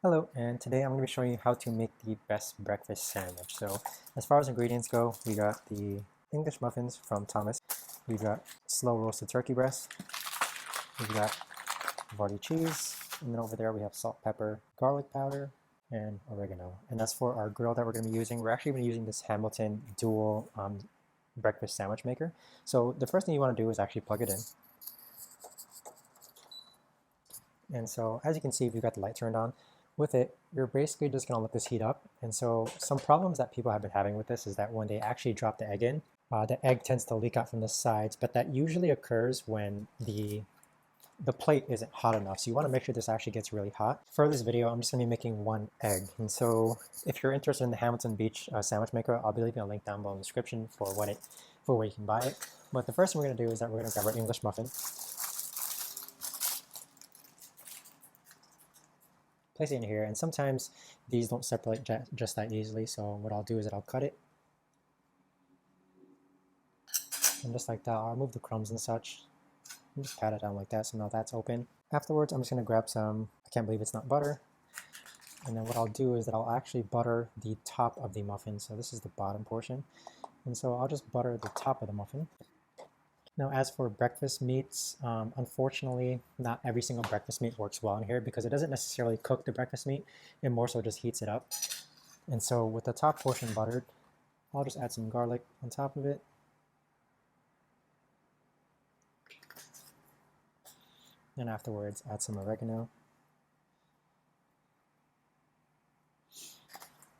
Hello, and today I'm going to be showing you how to make the best breakfast sandwich. So as far as ingredients go, we got the English muffins from Thomas, we've got slow roasted turkey breast, we've got Vardy cheese, and then over there we have salt, pepper, garlic powder, and oregano. And as for our grill that we're going to be using, we're actually going to be using this Hamilton dual breakfast sandwich maker. So the first thing you want to do is actually plug it in. And so as you can see, we've got the light turned on. With it, you're basically just going to let this heat up. And so some problems that people have been having with this is that when they actually drop the egg in, the egg tends to leak out from the sides, but that usually occurs when the plate isn't hot enough. So you want to make sure this actually gets really hot. For this video, I'm just going to be making one egg. And so if you're interested in the Hamilton Beach sandwich maker, I'll be leaving a link down below in the description for where you can buy it. But the first thing we're going to do is that we're going to grab our English muffin, place it in here, and sometimes these don't separate just that easily, so what I'll do is that I'll cut it, and just like that, I'll remove the crumbs and such, and just pat it down like that, so now that's open. Afterwards, I'm just going to grab some, I can't believe it's not butter, and then what I'll do is that I'll actually butter the top of the muffin, so this is the bottom portion, and so I'll just butter the top of the muffin. Now, as for breakfast meats, unfortunately, not every single breakfast meat works well in here because it doesn't necessarily cook the breakfast meat, it more so just heats it up. And so with the top portion buttered, I'll just add some garlic on top of it. And afterwards, add some oregano.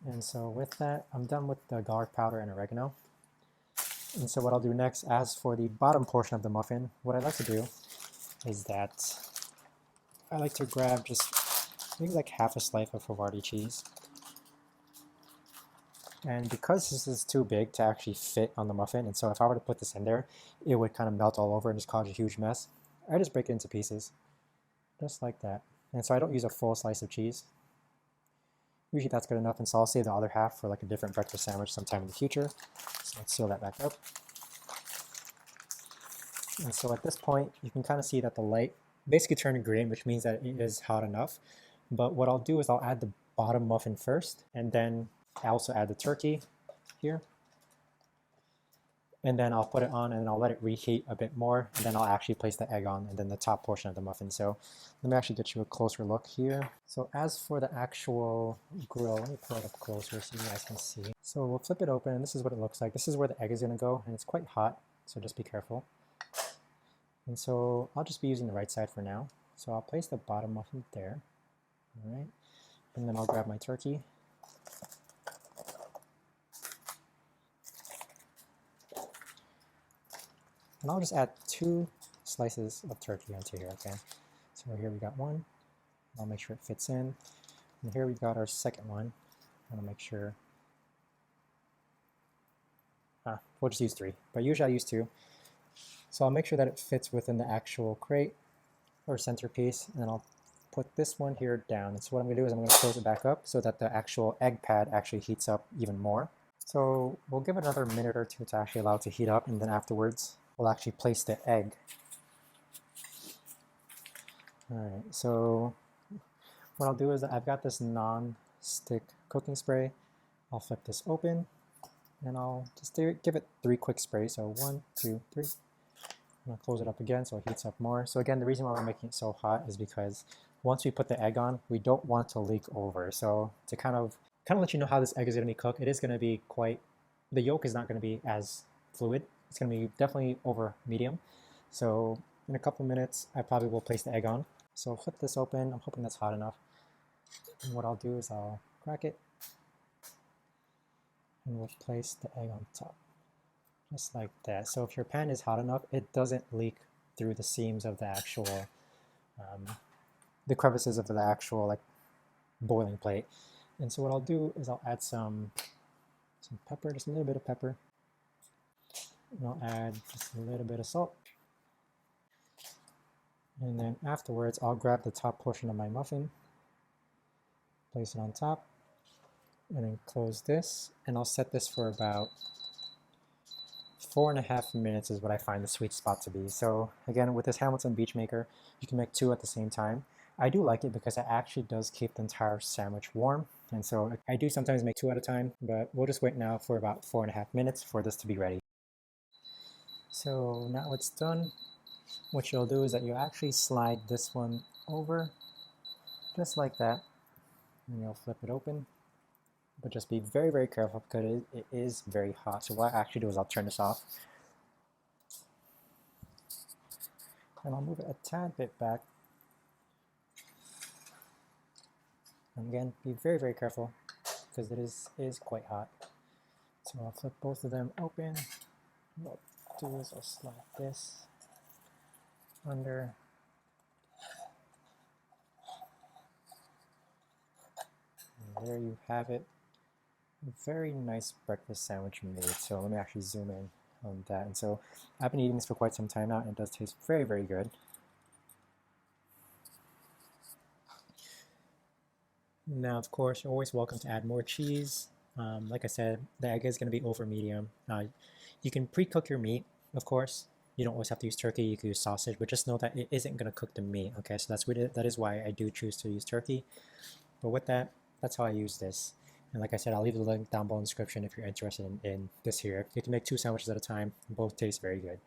And so with that, I'm done with the garlic powder and oregano. And so what I'll do next, as for the bottom portion of the muffin, what I like to do is that I like to grab just maybe like half a slice of Havarti cheese. And because this is too big to actually fit on the muffin, and so if I were to put this in there, it would kind of melt all over and just cause a huge mess, I just break it into pieces, just like that. And so I don't use a full slice of cheese. Usually that's good enough, and so I'll save the other half for like a different breakfast sandwich sometime in the future. So let's seal that back up. And so at this point, you can kind of see that the light basically turned green, which means that it is hot enough. But what I'll do is I'll add the bottom muffin first, and then I also add the turkey here. And then I'll put it on and I'll let it reheat a bit more, and then I'll actually place the egg on and then the top portion of the muffin. So let me actually get you a closer look here. So as for the actual grill, let me pull it up closer so you guys can see. So we'll flip it open and this is what it looks like. This is where the egg is gonna go, and it's quite hot, so just be careful. And so I'll just be using the right side for now. So I'll place the bottom muffin there, all right? And then I'll grab my turkey. And I'll just add 2 slices of turkey onto here, okay? So here we got one. I'll make sure it fits in. And here we got our second one. I'm gonna make sure. We'll just use 3, but usually I use 2. So I'll make sure that it fits within the actual crate or centerpiece, and then I'll put this one here down. And so what I'm gonna do is I'm gonna close it back up so that the actual egg pad actually heats up even more. So we'll give it another minute or 2 to actually allow it to heat up, and then afterwards, we'll actually place the egg. All right, so what I'll do is I've got this non-stick cooking spray. I'll flip this open and I'll just give it 3 quick sprays. So 1, 2, 3. I'm gonna close it up again so it heats up more. So again, the reason why we're making it so hot is because once we put the egg on, we don't want to leak over. So to kind of let you know how this egg is gonna be cooked, it is gonna be the yolk is not gonna be as fluid. It's going to be definitely over medium. So in a couple minutes, I probably will place the egg on. So I'll flip this open. I'm hoping that's hot enough. And what I'll do is I'll crack it. And we'll place the egg on top. Just like that. So if your pan is hot enough, it doesn't leak through the seams of the actual, the crevices of the actual like boiling plate. And so what I'll do is I'll add some pepper, just a little bit of pepper. And I'll add just a little bit of salt. And then afterwards, I'll grab the top portion of my muffin, place it on top, and then close this. And I'll set this for about 4.5 minutes is what I find the sweet spot to be. So again, with this Hamilton Beach Maker, you can make 2 at the same time. I do like it because it actually does keep the entire sandwich warm. And so I do sometimes make 2 at a time, but we'll just wait now for about 4.5 minutes for this to be ready. So now it's done. What you'll do is that you actually slide this one over just like that, and you'll flip it open. But just be very, very careful because it is very hot. So what I actually do is I'll turn this off. And I'll move it a tad bit back. And again, be very, very careful because it is quite hot. So I'll flip both of them open. What I'll do is I'll slide this under. And there you have it. A very nice breakfast sandwich made. So let me actually zoom in on that. And so I've been eating this for quite some time now, and it does taste very, very good. Now, of course, you're always welcome to add more cheese. Like I said, the egg is going to be over medium. You can pre-cook your meat, of course. You don't always have to use turkey. You can use sausage, but just know that it isn't going to cook the meat. Okay, so that is why I do choose to use turkey. But with that, that's how I use this. And like I said, I'll leave the link down below in the description if you're interested in this here. You can make 2 sandwiches at a time. Both taste very good.